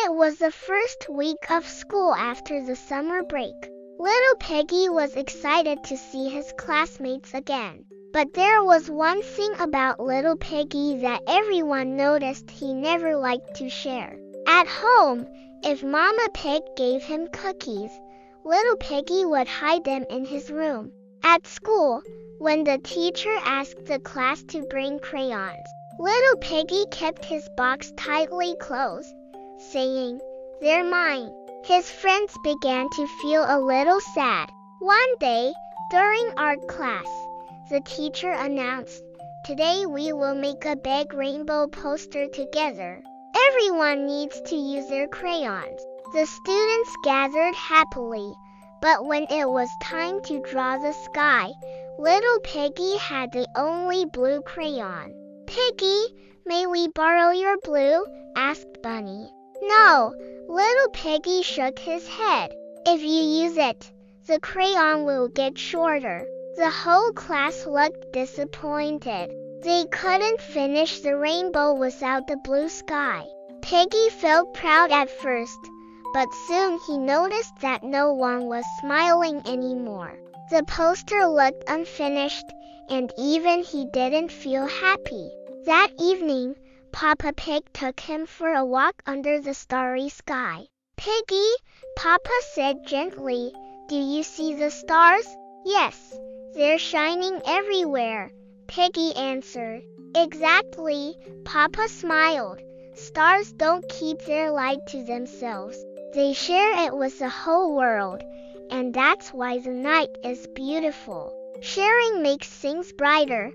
It was the first week of school after the summer break. Little Piggy was excited to see his classmates again. But there was one thing about Little Piggy that everyone noticed: he never liked to share. At home, if Mama Pig gave him cookies, Little Piggy would hide them in his room. At school, when the teacher asked the class to bring crayons, Little Piggy kept his box tightly closed, saying, "They're mine." His friends began to feel a little sad. One day, during art class, the teacher announced, "Today we will make a big rainbow poster together. Everyone needs to use their crayons." The students gathered happily, but when it was time to draw the sky, Little Piggy had the only blue crayon. "Piggy, may we borrow your blue?" asked Bunny. "No," Little Piggy shook his head. "If you use it, the crayon will get shorter." The whole class looked disappointed. They couldn't finish the rainbow without the blue sky. Piggy felt proud at first, but soon he noticed that no one was smiling anymore. The poster looked unfinished, and even he didn't feel happy. That evening, Papa Pig took him for a walk under the starry sky. "Piggy," Papa said gently, "do you see the stars?" "Yes, they're shining everywhere," Piggy answered. "Exactly," Papa smiled. "Stars don't keep their light to themselves. They share it with the whole world, and that's why the night is beautiful. Sharing makes things brighter."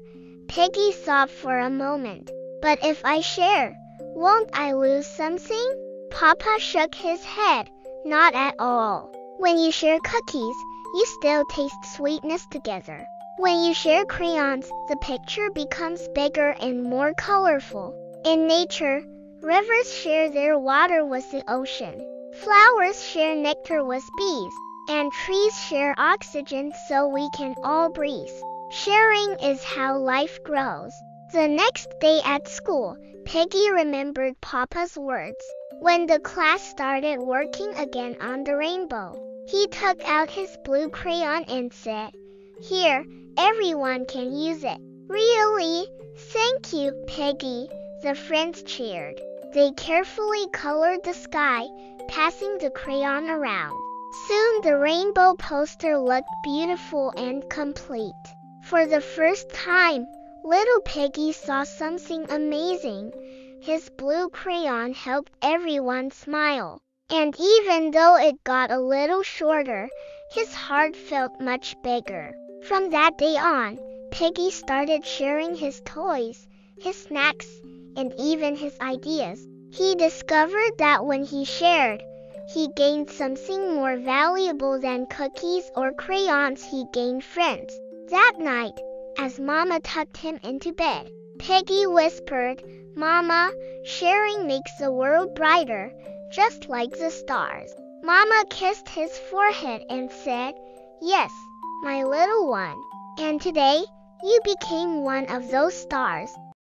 Piggy thought for a moment. "But if I share, won't I lose something?" Papa shook his head. "Not at all. When you share cookies, you still taste sweetness together. When you share crayons, the picture becomes bigger and more colorful. In nature, rivers share their water with the ocean. Flowers share nectar with bees, and trees share oxygen so we can all breathe. Sharing is how life grows." The next day at school, Piggy remembered Papa's words. When the class started working again on the rainbow, he took out his blue crayon and said, "Here, everyone can use it." "Really? Thank you, Piggy," the friends cheered. They carefully colored the sky, passing the crayon around. Soon the rainbow poster looked beautiful and complete. For the first time, Little Piggy saw something amazing. His blue crayon helped everyone smile. And even though it got a little shorter, his heart felt much bigger. From that day on, Piggy started sharing his toys, his snacks, and even his ideas. He discovered that when he shared, he gained something more valuable than cookies or crayons. He gained friends. That night, as Mama tucked him into bed, Piggy whispered, "Mama, sharing makes the world brighter, just like the stars." Mama kissed his forehead and said, "Yes, my little one. And today, you became one of those stars."